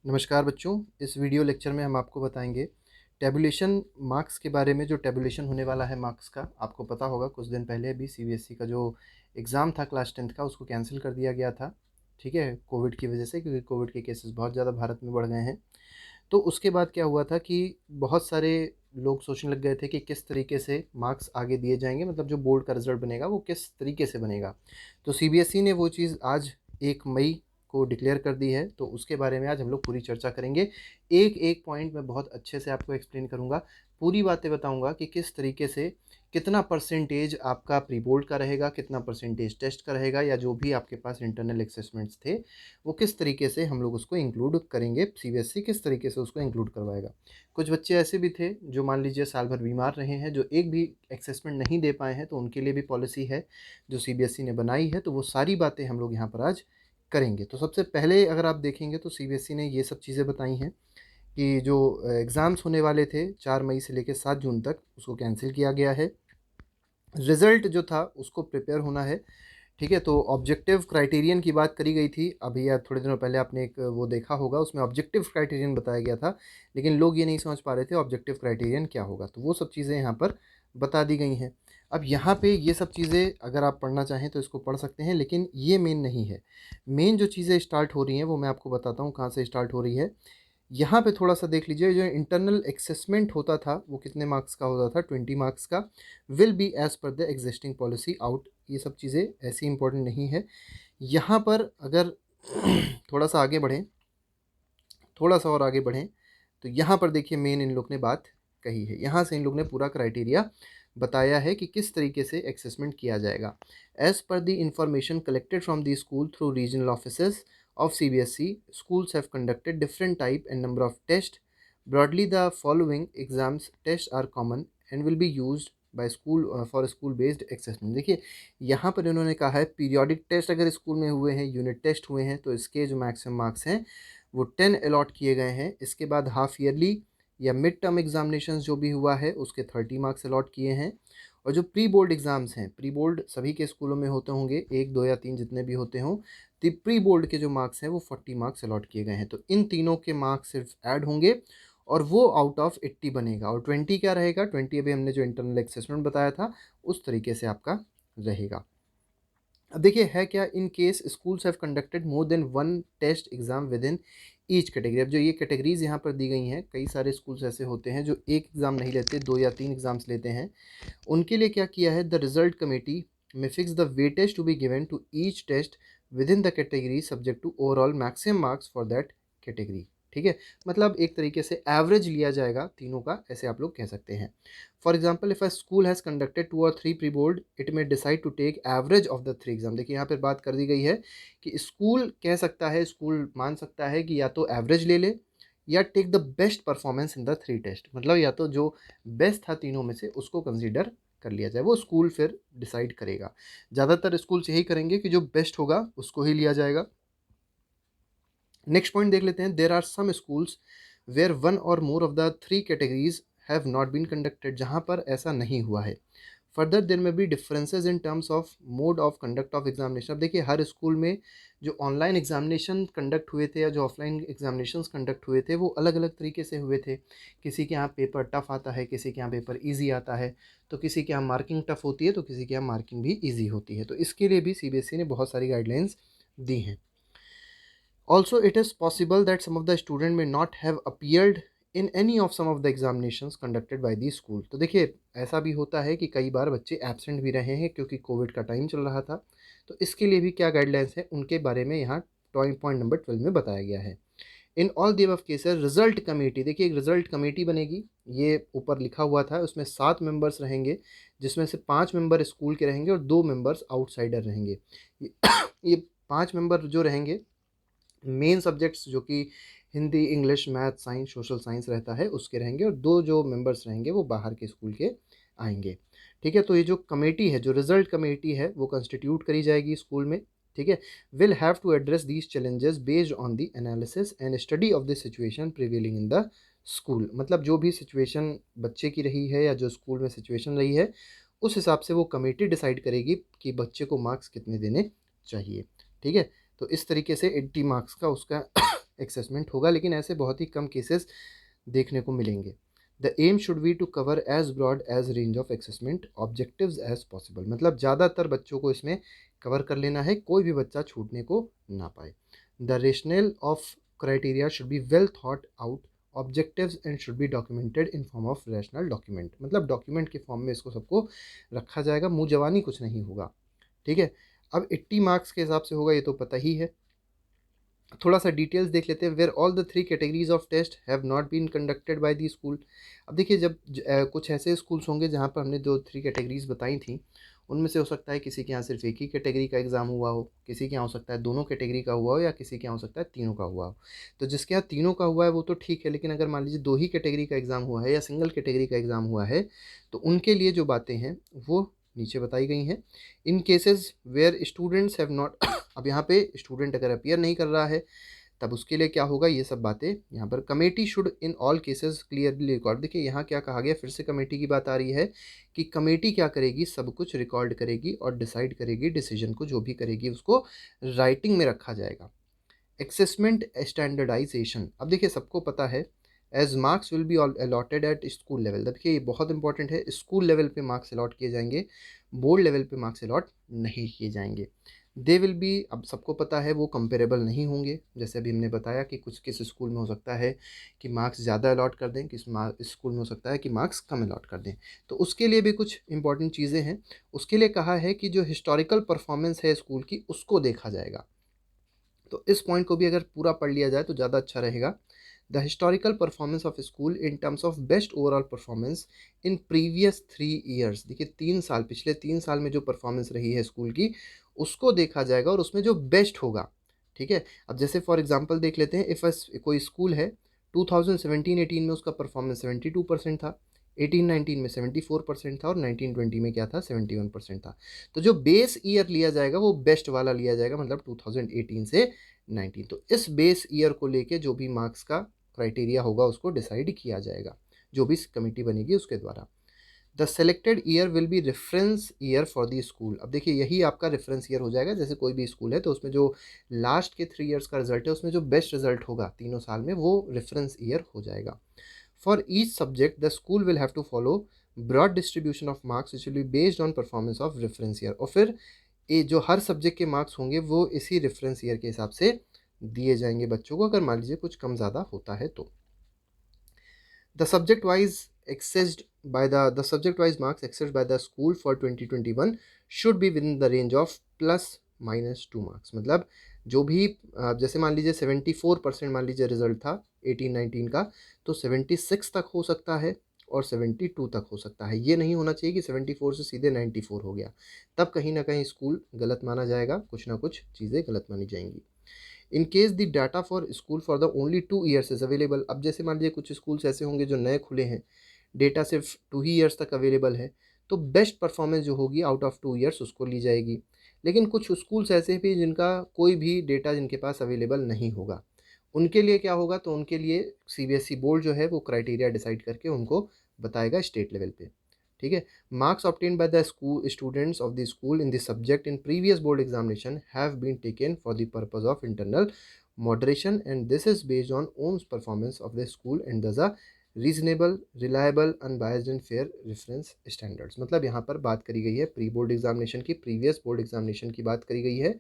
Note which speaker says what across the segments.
Speaker 1: नमस्कार बच्चों, इस वीडियो लेक्चर में हम आपको बताएंगे टैबुलेशन मार्क्स के बारे में। जो टैबुलेशन होने वाला है मार्क्स का, आपको पता होगा कुछ दिन पहले भी सीबीएसई का जो एग्ज़ाम था क्लास 10th का, उसको कैंसिल कर दिया गया था। ठीक है, कोविड की वजह से, क्योंकि कोविड के केसेस बहुत ज़्यादा भारत में बढ़ गए हैं। तो उसके बाद क्या हुआ था कि बहुत सारे लोग सोचने लग गए थे कि किस तरीके से मार्क्स आगे दिए जाएंगे, मतलब जो बोर्ड का रिज़ल्ट बनेगा वो किस तरीके से बनेगा। तो सीबीएसई ने वो चीज़ आज 1 मई को डिक्लेयर कर दी है। तो उसके बारे में आज हम लोग पूरी चर्चा करेंगे। एक एक पॉइंट मैं बहुत अच्छे से आपको एक्सप्लेन करूँगा, पूरी बातें बताऊँगा कि किस तरीके से कितना परसेंटेज आपका प्री बोर्ड का रहेगा, कितना परसेंटेज टेस्ट का रहेगा, या जो भी आपके पास इंटरनल असेसमेंट्स थे वो किस तरीके से हम लोग उसको इंक्लूड करेंगे, सीबीएसई किस तरीके से उसको इंक्लूड करवाएगा। कुछ बच्चे ऐसे भी थे जो मान लीजिए साल भर बीमार रहे हैं, जो एक भी असेसमेंट नहीं दे पाए हैं, तो उनके लिए भी पॉलिसी है जो सीबीएसई ने बनाई है। तो वो सारी बातें हम लोग यहाँ पर आज करेंगे। तो सबसे पहले अगर आप देखेंगे तो सीबीएसई ने ये सब चीज़ें बताई हैं कि जो एग्ज़ाम्स होने वाले थे 4 मई से लेकर 7 जून तक, उसको कैंसिल किया गया है। रिज़ल्ट जो था उसको प्रिपेयर होना है। ठीक है, तो ऑब्जेक्टिव क्राइटेरियन की बात करी गई थी अभी, या थोड़े दिनों पहले आपने एक वो देखा होगा, उसमें ऑब्जेक्टिव क्राइटेरियन बताया गया था, लेकिन लोग ये नहीं समझ पा रहे थे ऑब्जेक्टिव क्राइटेरियन क्या होगा। तो वो सब चीज़ें यहाँ पर बता दी गई हैं। अब यहाँ पे ये सब चीज़ें अगर आप पढ़ना चाहें तो इसको पढ़ सकते हैं, लेकिन ये मेन नहीं है। मेन जो चीज़ें स्टार्ट हो रही हैं वो मैं आपको बताता हूँ कहाँ से स्टार्ट हो रही है। यहाँ पे थोड़ा सा देख लीजिए, जो इंटरनल असेसमेंट होता था वो कितने मार्क्स का होता था, 20 मार्क्स का। Will be as per the existing policy out. ये सब चीज़ें ऐसी इंपॉर्टेंट नहीं है। यहाँ पर अगर थोड़ा सा आगे बढ़ें, थोड़ा सा और आगे बढ़ें, तो यहाँ पर देखिए मेन इन लोग ने बात कही है। यहाँ से इन लोग ने पूरा क्राइटेरिया बताया है कि किस तरीके से असेसमेंट किया जाएगा। As per the information collected from the school through regional offices of CBSE, schools have conducted different type and number of tests. Broadly, the following exams tests are common and will be used by school for school based assessment। देखिए यहाँ पर इन्होंने कहा है periodic test अगर school में हुए हैं, यूनिट टेस्ट हुए हैं, तो इसके जो मैक्सिमम मार्क्स हैं वो 10 अलॉट किए गए हैं। इसके बाद हाफ ईयरली या मिड टर्म एग्जामिनेशंस जो भी हुआ है उसके 30 मार्क्स अलॉट किए हैं। और जो प्री बोर्ड एग्ज़ाम्स हैं, प्री बोर्ड सभी के स्कूलों में होते होंगे, 1 2 या 3 जितने भी होते हों, तो प्री बोर्ड के जो मार्क्स हैं वो 40 मार्क्स अलॉट किए गए हैं। तो इन तीनों के मार्क्स सिर्फ ऐड होंगे और वो आउट ऑफ 80 बनेगा। और 20 क्या रहेगा, 20 अभी हमने जो इंटरनल असेसमेंट बताया था उस तरीके से आपका रहेगा। अब देखिए है क्या, in case schools have conducted more than one test exam within each category. अब जो ये कैटेगरीज यहाँ पर दी गई हैं, कई सारे स्कूल्स ऐसे होते हैं जो एक एग्ज़ाम नहीं लेते, 2 या 3 एग्जाम्स लेते हैं। उनके लिए क्या किया है, द रिजल्ट कमेटी में fix the weightage to be given to each test within the category subject to overall maximum marks for that category. ठीक है, मतलब एक तरीके से एवरेज लिया जाएगा तीनों का, ऐसे आप लोग कह सकते हैं। For example, if a school has conducted 2 और 3 pre board, it may decide to take average of the 3 exam. देखिए यहाँ पर बात कर दी गई है कि स्कूल कह सकता है, स्कूल मान सकता है कि या तो एवरेज ले ले या take the best performance in the 3 test. मतलब या तो जो बेस्ट था तीनों में से उसको कंसीडर कर लिया जाए, वो स्कूल फिर डिसाइड करेगा। ज़्यादातर स्कूल्स यही करेंगे कि जो बेस्ट होगा उसको ही लिया जाएगा। नेक्स्ट पॉइंट देख लेते हैं, there are some schools where one or more of the 3 categories have not been conducted, जहाँ पर ऐसा नहीं हुआ है। Further there may be differences in terms of mode of conduct of examination. अब देखिए हर स्कूल में जो ऑनलाइन एग्जामिनेशन कंडक्ट हुए थे या जो ऑफलाइन एग्जामिनेशंस कंडक्ट हुए थे वो अलग अलग तरीके से हुए थे। किसी के यहाँ पेपर टफ आता है, किसी के यहाँ पेपर इजी आता है, तो किसी के यहाँ मार्किंग टफ होती है, तो किसी के यहाँ मार्किंग भी इजी होती है। तो इसके लिए भी सीबीएसई ने बहुत सारी गाइडलाइंस दी हैं। Also, it is possible that some of the student may not have appeared in any of some of the examinations conducted by the school। तो देखिए ऐसा भी होता है कि कई बार बच्चे एब्सेंट भी रहे हैं क्योंकि कोविड का टाइम चल रहा था। तो इसके लिए भी क्या गाइडलाइंस है उनके बारे में यहाँ पॉइंट नंबर 12 में बताया गया है। In all the above cases result committee, देखिए एक रिजल्ट कमेटी बनेगी, ये ऊपर लिखा हुआ था, उसमें 7 मेंबर्स रहेंगे, जिसमें से 5 मेंबर स्कूल के रहेंगे और 2 मेंबर्स आउटसाइडर रहेंगे। ये ये 5 मेंबर जो रहेंगे, मेन सब्जेक्ट्स जो कि Hindi, English, math, science, social science रहता है उसके रहेंगे, और 2 जो मेंबर्स रहेंगे वो बाहर के स्कूल के आएंगे। ठीक है, तो ये जो कमेटी है, जो रिजल्ट कमेटी है, वो कंस्टिट्यूट करी जाएगी स्कूल में। ठीक है, will have to address these challenges based on the analysis and study of the situation prevailing in the school. मतलब जो भी सिचुएशन बच्चे की रही है या जो स्कूल में सिचुएशन रही है उस हिसाब से वो कमेटी डिसाइड करेगी कि बच्चे को मार्क्स कितने देने चाहिए। ठीक है, तो इस तरीके से 80 मार्क्स का उसका असेसमेंट होगा, लेकिन ऐसे बहुत ही कम केसेस देखने को मिलेंगे। The aim should be to cover as broad as range of assessment objectives as possible, मतलब ज़्यादातर बच्चों को इसमें कवर कर लेना है, कोई भी बच्चा छूटने को ना पाए। The rational of criteria should be well thought out objectives and should be documented in form of rational document, मतलब डॉक्यूमेंट के फॉर्म में इसको सबको रखा जाएगा, मुँह जवानी कुछ नहीं होगा। ठीक है, अब 80 मार्क्स के हिसाब से होगा, ये तो पता ही है। थोड़ा सा डिटेल्स देख लेते हैं। Where all the 3 categories of test have not been conducted by the school. अब देखिए, जब कुछ ऐसे स्कूल्स होंगे जहाँ पर हमने जो 3 कैटेगरीज बताई थी, उनमें से हो सकता है किसी के यहाँ सिर्फ एक ही कैटेगरी का एग्ज़ाम हुआ हो, किसी के यहाँ हो सकता है दोनों कैटेगरी का हुआ हो, या किसी के यहाँ हो सकता है तीनों का हुआ हो। तो जिसके यहाँ तीनों का हुआ है वो तो ठीक है, लेकिन अगर मान लीजिए 2 ही कैटेगरी का एग्ज़ाम हुआ है या सिंगल कैटेगरी का एग्ज़ाम हुआ है, तो उनके लिए जो बातें हैं वो नीचे बताई गई हैं। In cases where students have not अब यहाँ पे स्टूडेंट अगर अपीयर नहीं कर रहा है, तब उसके लिए क्या होगा, ये सब बातें यहाँ पर। Committee should in all cases clearly record. देखिए यहाँ क्या कहा गया, फिर से कमेटी की बात आ रही है कि कमेटी क्या करेगी, सब कुछ रिकॉर्ड करेगी और डिसाइड करेगी, डिसीजन को जो भी करेगी उसको राइटिंग में रखा जाएगा। असेसमेंट स्टैंडर्डाइजेशन, अब देखिए सबको पता है as marks will be allotted at school level. देखिए ये बहुत इंपॉर्टेंट है, स्कूल लेवल पे मार्क्स अलॉट किए जाएंगे, बोर्ड लेवल पे मार्क्स अलॉट नहीं किए जाएंगे। दे विल बी, अब सबको पता है वो कंपेरेबल नहीं होंगे, जैसे अभी हमने बताया कि कुछ किस स्कूल में हो सकता है कि मार्क्स ज़्यादा अलॉट कर दें, किस स्कूल में हो सकता है कि मार्क्स कम अलॉट कर दें। तो उसके लिए भी कुछ इंपॉर्टेंट चीज़ें हैं। उसके लिए कहा है कि जो हिस्टोरिकल परफॉर्मेंस है स्कूल की, उसको देखा जाएगा। तो इस पॉइंट को भी अगर पूरा पढ़ लिया जाए तो ज़्यादा अच्छा रहेगा। The historical performance of school in terms of best overall performance in previous 3 years. देखिए 3 साल, पिछले 3 साल में जो परफॉर्मेंस रही है स्कूल की, उसको देखा जाएगा और उसमें जो बेस्ट होगा। ठीक है, अब जैसे फॉर एग्जांपल देख लेते हैं, इफ़ कोई स्कूल है 2017-18 में उसका परफॉर्मेंस 72% था, 18-19 में 74% था, और 19-20 में क्या था, 71% था। तो जो बेस ईयर लिया जाएगा वो बेस्ट वाला लिया जाएगा, मतलब 2018 से 19। तो इस बेस ईयर को लेके जो भी मार्क्स का क्राइटेरिया होगा उसको डिसाइड किया जाएगा, जो भी कमेटी बनेगी उसके द्वारा। The selected year will be reference year for the school. अब देखिए यही आपका रेफरेंस ईयर हो जाएगा। जैसे कोई भी स्कूल है तो उसमें जो लास्ट के 3 ईयर्स का रिजल्ट है, उसमें जो बेस्ट रिजल्ट होगा तीनों साल में, वो रेफरेंस ईयर हो जाएगा। For each subject the school will have to follow broad distribution of marks which will be based on performance of reference year. और फिर ये जो हर सब्जेक्ट के मार्क्स होंगे वो इसी रेफरेंस ईयर के हिसाब से दिए जाएंगे बच्चों को, अगर मान लीजिए कुछ कम ज़्यादा होता है तो। The subject wise accessed by the subject wise marks accessed by the school for 2021 should be within the range of +- 2 marks। मतलब जो भी जैसे मान लीजिए 74% मान लीजिए रिजल्ट था 18-19 का, तो 76 तक हो सकता है और 72 तक हो सकता है। ये नहीं होना चाहिए कि 74 से सीधे 94 हो गया, तब कहीं ना कहीं स्कूल गलत माना जाएगा, कुछ ना कुछ चीज़ें गलत मानी जाएंगी। In case the data for school for the only 2 years is available. अब जैसे मान लीजिए कुछ स्कूल्स ऐसे होंगे जो नए खुले हैं, डेटा सिर्फ 2 ही ईयर्स तक अवेलेबल है, तो बेस्ट परफॉर्मेंस जो होगी आउट ऑफ 2 ईयर्स उसको ली जाएगी। लेकिन कुछ स्कूल्स ऐसे भी जिनका कोई भी डेटा जिनके पास अवेलेबल नहीं होगा, उनके लिए क्या होगा, तो उनके लिए सीबीएसई बोर्ड जो है वो क्राइटेरिया डिसाइड करके उनको बताएगा स्टेट लेवल पे। ठीक है, marks obtain by the school students of the school in the subject in previous board examination have been taken for the purpose of internal moderation and this is based on own performance of the school and thus a reasonable reliable unbiased and fair reference standards। मतलब यहाँ पर बात करी गई है pre board examination की, previous board examination की बात करी गई है।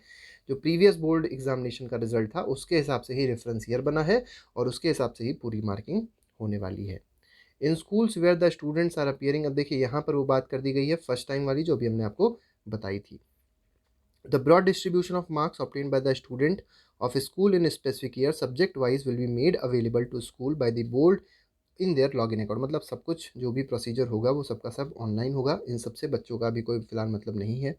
Speaker 1: जो प्रीवियस बोर्ड एग्जामिनेशन का रिजल्ट था उसके हिसाब से ही रेफरेंस ईयर बना है और उसके हिसाब से ही पूरी मार्किंग होने वाली है। In schools where the students are appearing, अब देखिए यहाँ पर वो बात कर दी गई है फर्स्ट टाइम वाली जो भी हमने आपको बताई थी। The broad distribution of marks obtained by the student of a school in a specific year subject wise will be made available to school by the board in their login account. मतलब सब कुछ जो भी procedure होगा वो सबका सब online होगा, इन सबसे बच्चों का भी कोई फिलहाल मतलब नहीं है।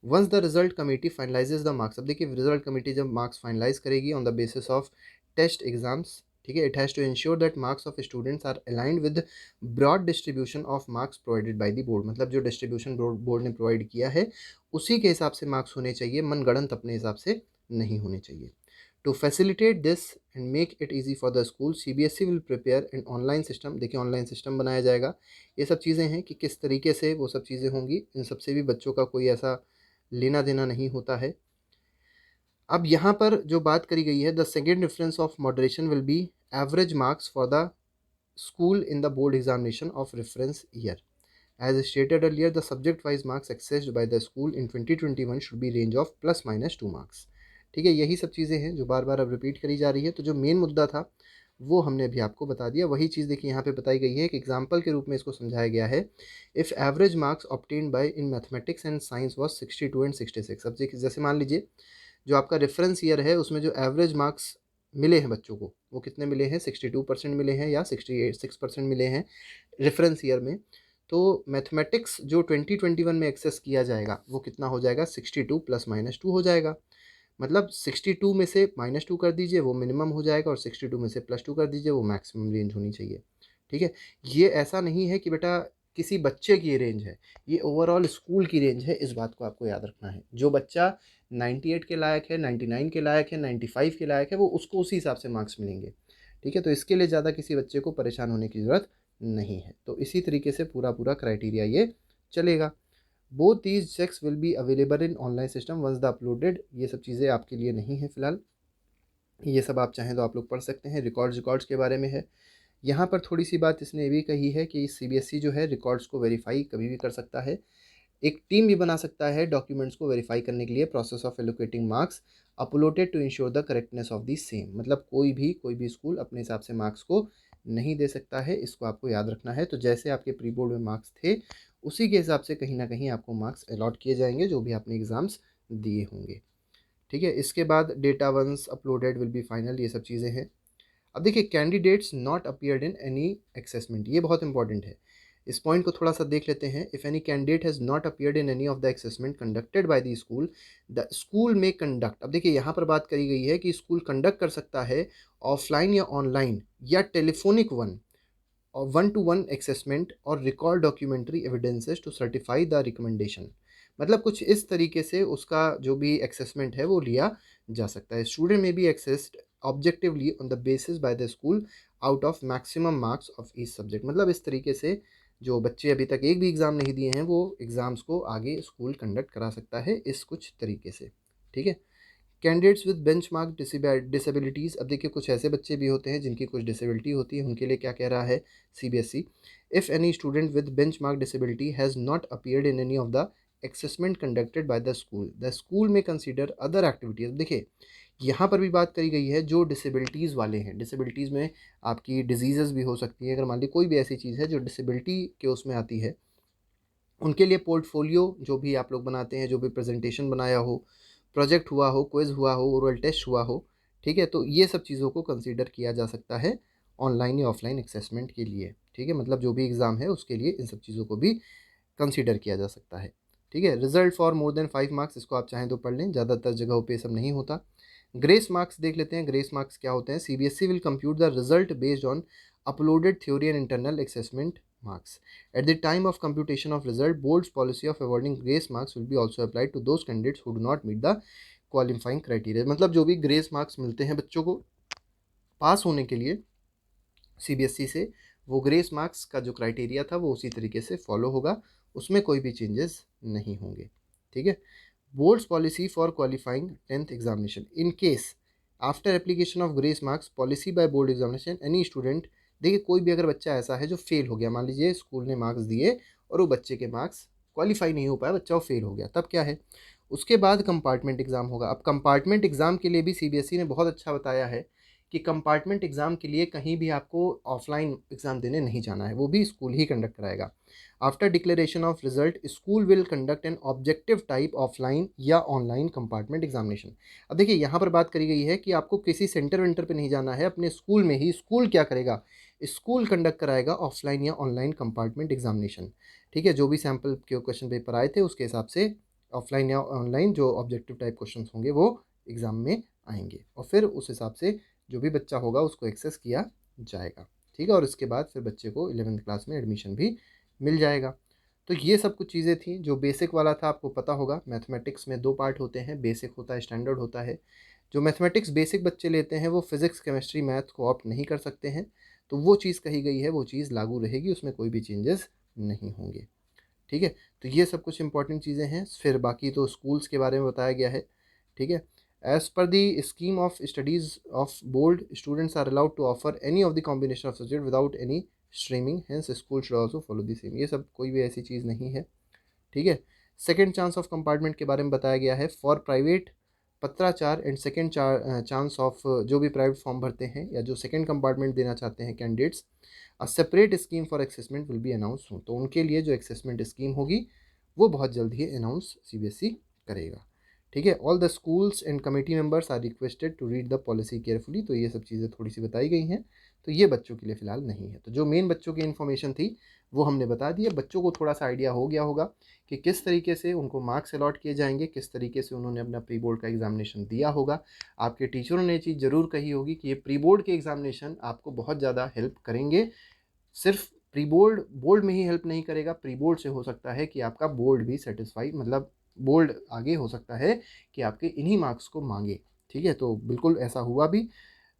Speaker 1: Once the result committee finalises the marks, अब देखिए रिजल्ट कमेटी जब मार्क्स फाइनलाइज करेगी on the basis of test exams, ठीक है, it has to ensure that marks of students are aligned with broad distribution of marks provided by the board. मतलब जो distribution board ने provide किया है उसी के हिसाब से मार्क्स होने चाहिए, मनगढ़ंत अपने हिसाब से नहीं होने चाहिए। To facilitate this and make it easy for the school CBSE will prepare an online system. देखिए ऑनलाइन सिस्टम बनाया जाएगा। ये सब चीज़ें हैं कि किस तरीके से वो सब चीज़ें होंगी, इन सब से भी बच्चों का कोई ऐसा लेना देना नहीं होता है। अब यहाँ पर जो बात करी गई है, the second difference of moderation will be average marks for the school in the board examination of reference year. As stated earlier, the subject-wise marks accessed by the school in 2021 should be range of plus minus 2 marks. ठीक है, यही सब चीज़ें हैं जो बार बार अब repeat करी जा रही है। तो जो मेन मुद्दा था वो हमने अभी आपको बता दिया। वही चीज़ देखिए यहाँ पे बताई गई है, एक एग्जाम्पल के रूप में इसको समझाया गया है। If average marks obtained by in mathematics and science was 62 and 66। अब देखिए जैसे मान लीजिए जो आपका रेफरेंस ईयर है उसमें जो एवरेज मार्क्स मिले हैं बच्चों को, वो कितने मिले हैं, 62% मिले हैं या 66% मिले हैं रेफरेंस ईयर में। तो मैथमेटिक्स जो 2021 में एक्सेस किया जाएगा वो कितना हो जाएगा, 62 प्लस माइनस 2 हो जाएगा। मतलब 62 में से माइनस 2 कर दीजिए वो मिनिमम हो जाएगा, और 62 में से प्लस 2 कर दीजिए वो मैक्सिमम रेंज होनी चाहिए। ठीक है, ये ऐसा नहीं है कि बेटा किसी बच्चे की रेंज है, ये ओवरऑल स्कूल की रेंज है। इस बात को आपको याद रखना है। जो बच्चा 98 के लायक है, 99 के लायक है, 95 के लायक है, वो उसको उसी हिसाब से मार्क्स मिलेंगे। ठीक है, तो इसके लिए ज़्यादा किसी बच्चे को परेशान होने की ज़रूरत नहीं है। तो इसी तरीके से पूरा पूरा क्राइटेरिया ये चलेगा। Both these checks will be available in online system once the uploaded. ये सब चीज़ें आपके लिए नहीं है फिलहाल, ये सब आप चाहें तो आप लोग पढ़ सकते हैं। रिकॉर्ड्स के बारे में है। यहाँ पर थोड़ी सी बात इसने ये भी कही है कि सीबीएसई जो है रिकॉर्ड्स को वेरीफाई कभी भी कर सकता है, एक टीम भी बना सकता है डॉक्यूमेंट्स को वेरीफाई करने के लिए। Process of allocating marks uploaded to ensure the correctness of the same. मतलब कोई भी स्कूल अपने हिसाब से मार्क्स को नहीं दे सकता है, इसको आपको याद रखना है। तो जैसे आपके प्री बोर्ड में मार्क्स थे उसी के हिसाब से कहीं ना कहीं आपको मार्क्स अलॉट किए जाएंगे जो भी आपने एग्ज़ाम्स दिए होंगे। ठीक है, इसके बाद data once uploaded will be final, ये सब चीज़ें हैं। अब देखिए candidates not appeared in any assessment, ये बहुत इंपॉर्टेंट है। इस पॉइंट को थोड़ा सा देख लेते हैं। If any candidate has not appeared in any of the assessment conducted by the school में कंडक्ट। अब देखिए यहाँ पर बात करी गई है कि स्कूल कंडक्ट कर सकता है ऑफलाइन या ऑनलाइन या टेलीफोनिक और 1-to-1 असेसमेंट और record documentary evidences to certify the recommendation. मतलब कुछ इस तरीके से उसका जो भी असेसमेंट है वो लिया जा सकता है। स्टूडेंट में B accessed objectively on the basis bye the school out of maximum marks of each subject. मतलब इस तरीके से जो बच्चे अभी तक एक भी एग्ज़ाम नहीं दिए हैं वो एग्ज़ाम्स को आगे स्कूल कंडक्ट करा सकता है इस कुछ तरीके से। ठीक है, कैंडिडेट्स विद बेंचमार्क डिसेबिलिटीज़। अब देखिए कुछ ऐसे बच्चे भी होते हैं जिनकी कुछ डिसेबिलिटी होती है, उनके लिए क्या कह रहा है CBSE. If any student with benchmark disability has not appeared in any of the assessment conducted by the school में कंसीडर अदर एक्टिविटीज़। देखिए यहाँ पर भी बात करी गई है जो डिसेबिलिटीज़ वाले हैं। डिसेबिलिटीज़ में आपकी डिजीज़ भी हो सकती है, अगर मान ली कोई भी ऐसी चीज़ है जो डिसेबिलिटी के उसमें आती है, उनके लिए पोर्टफोलियो जो भी आप लोग बनाते हैं, जो भी प्रेजेंटेशन बनाया हो, प्रोजेक्ट हुआ हो, क्विज़ हुआ हो, ओरल टेस्ट हुआ हो, ठीक है, तो ये सब चीज़ों को कंसीडर किया जा सकता है ऑनलाइन या ऑफलाइन असेसमेंट के लिए। ठीक है, मतलब जो भी एग्ज़ाम है उसके लिए इन सब चीज़ों को भी कंसीडर किया जा सकता है। ठीक है, result for more than 5 marks, इसको आप चाहें तो पढ़ लें, ज़्यादातर जगहों पे सब नहीं होता। ग्रेस मार्क्स देख लेते हैं। ग्रेस मार्क्स क्या होते हैं। CBSE will compute the result based on uploaded theory and internal assessment marks. At the time of computation of result, board's policy of awarding grace marks will be also applied to those candidates who do not meet the qualifying criteria. मतलब जो भी grace marks मिलते हैं बच्चों को पास होने के लिए सीबीएसई से, वो ग्रेस मार्क्स का जो क्राइटेरिया था वो उसी तरीके से फॉलो होगा, उसमें कोई भी चेंजेस नहीं होंगे। ठीक है, boards policy for qualifying 10th examination in case after application of grace marks policy by board examination any student. देखिए कोई भी अगर बच्चा ऐसा है जो फेल हो गया, मान लीजिए स्कूल ने मार्क्स दिए और वो बच्चे के मार्क्स क्वालिफाई नहीं हो पाया, बच्चा वो फेल हो गया, तब क्या है, उसके बाद कंपार्टमेंट एग्ज़ाम होगा। अब कंपार्टमेंट एग्ज़ाम के लिए भी सीबीएसई ने बहुत अच्छा बताया है कि कंपार्टमेंट एग्ज़ाम के लिए कहीं भी आपको ऑफलाइन एग्ज़ाम देने नहीं जाना है, वो भी स्कूल ही कंडक्ट कराएगा। After declaration of result school will conduct an objective type offline या ऑनलाइन कंपार्टमेंट एग्जामिनेशन। अब देखिए यहाँ पर बात करी गई है कि आपको किसी सेंटर वेंटर पे नहीं जाना है, अपने स्कूल में ही स्कूल क्या करेगा, स्कूल कंडक्ट कराएगा ऑफलाइन या ऑनलाइन कंपार्टमेंट एग्जामिनेशन। ठीक है, जो भी सैम्पल के क्वेश्चन पेपर आए थे उसके हिसाब से ऑफलाइन या ऑनलाइन जो ऑब्जेक्टिव टाइप क्वेश्चन होंगे वो एग्ज़ाम में आएंगे, और फिर उस हिसाब से जो भी बच्चा होगा उसको एक्सेस किया जाएगा। ठीक है, और इसके बाद फिर बच्चे को 11th क्लास में एडमिशन भी मिल जाएगा। तो ये सब कुछ चीज़ें थी। जो बेसिक वाला था आपको पता होगा, मैथमेटिक्स में 2 पार्ट होते हैं, बेसिक होता है, स्टैंडर्ड होता है। जो मैथमेटिक्स बेसिक बच्चे लेते हैं वो फिज़िक्स केमिस्ट्री मैथ को ऑप्ट नहीं कर सकते हैं, तो वो चीज़ कही गई है, वो चीज़ लागू रहेगी, उसमें कोई भी चेंजेस नहीं होंगे। ठीक है, तो ये सब कुछ इंपॉर्टेंट चीज़ें हैं। फिर बाकी तो स्कूल्स के बारे में बताया गया है। ठीक है, As per the scheme of studies of board, students are allowed to offer any of the combination of subject without any streaming. Hence, school should also follow the same. ये सब कोई भी ऐसी चीज़ नहीं है, ठीक है। सेकेंड चांस ऑफ कंपार्टमेंट के बारे में बताया गया है। फॉर प्राइवेट पत्राचार एंड सेकेंड चांस ऑफ जो भी प्राइवेट फॉर्म भरते हैं या जो सेकेंड कंपार्टमेंट देना चाहते हैं candidates, a separate scheme for assessment will be announce हो, तो उनके लिए जो एक्सेसमेंट स्कीम होगी वो बहुत जल्द ही अनाउंस सीबीएसई करेगा, ठीक है। All the schools and committee members are requested to read the policy carefully, तो ये सब चीज़ें थोड़ी सी बताई गई हैं, तो ये बच्चों के लिए फ़िलहाल नहीं है। तो जो मेन बच्चों की इन्फॉर्मेशन थी वो हमने बता दी है। बच्चों को थोड़ा सा आइडिया हो गया होगा कि किस तरीके से उनको मार्क्स अलॉट किए जाएंगे, किस तरीके से उन्होंने अपना प्री बोर्ड का एग्जामिनेशन दिया होगा। आपके टीचरों ने ये चीज़ ज़रूर कही होगी कि ये प्री बोर्ड के एग्जामिनेशन आपको बहुत ज़्यादा हेल्प करेंगे। सिर्फ प्री बोर्ड बोर्ड में ही हेल्प नहीं करेगा, प्री बोर्ड से हो सकता है कि आपका बोर्ड भी सेटिस्फाई, मतलब बोर्ड आगे हो सकता है कि आपके इन्हीं मार्क्स को मांगे, ठीक है। तो बिल्कुल ऐसा हुआ भी।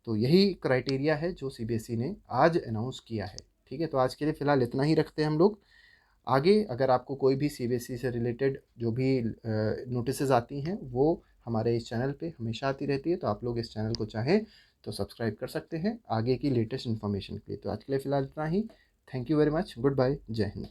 Speaker 1: तो यही क्राइटेरिया है जो सीबीएसई ने आज अनाउंस किया है, ठीक है। तो आज के लिए फ़िलहाल इतना ही रखते हैं हम लोग। आगे अगर आपको कोई भी सीबीएसई से रिलेटेड जो भी नोटिसेस आती हैं वो हमारे इस चैनल पे हमेशा आती रहती है, तो आप लोग इस चैनल को चाहें तो सब्सक्राइब कर सकते हैं आगे की लेटेस्ट इन्फॉर्मेशन के लिए। तो आज के लिए फ़िलहाल इतना ही। Thank you very much, good bye, जय हिंद।